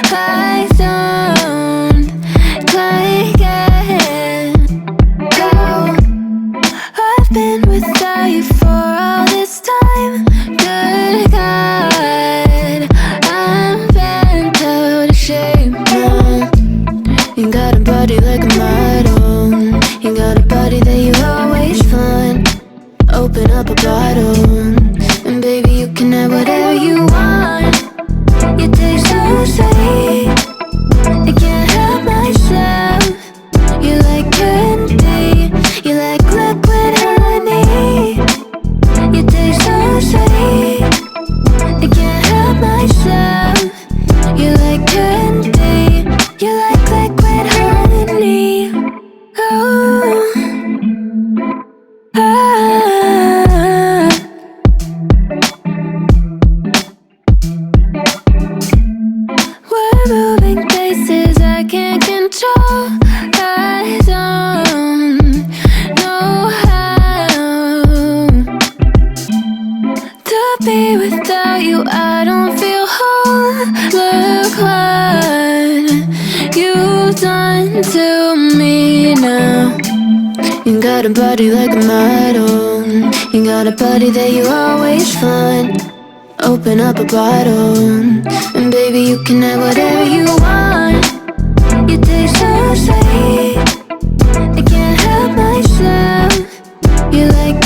I don't like it. Oh, I've been without you for all this time. Good God, I'm bent out of shape now. You got a body like a model. You got a body that you always find. Open up a bottle, and baby you can have whatever you want. You taste so sweet, I can't help myself. You like candy, you like liquid honey. You taste so sweet, I can't help myself. You like candy, you like liquid honey. Oh, ah. We're moving places I can't control. I don't know how to be without you. I don't feel whole. Look what you've done to me now. You got a body like a model. You got a body that you always find. Open up a bottle, and baby you can have whatever you want. You taste so sweet, I can't help myself. You like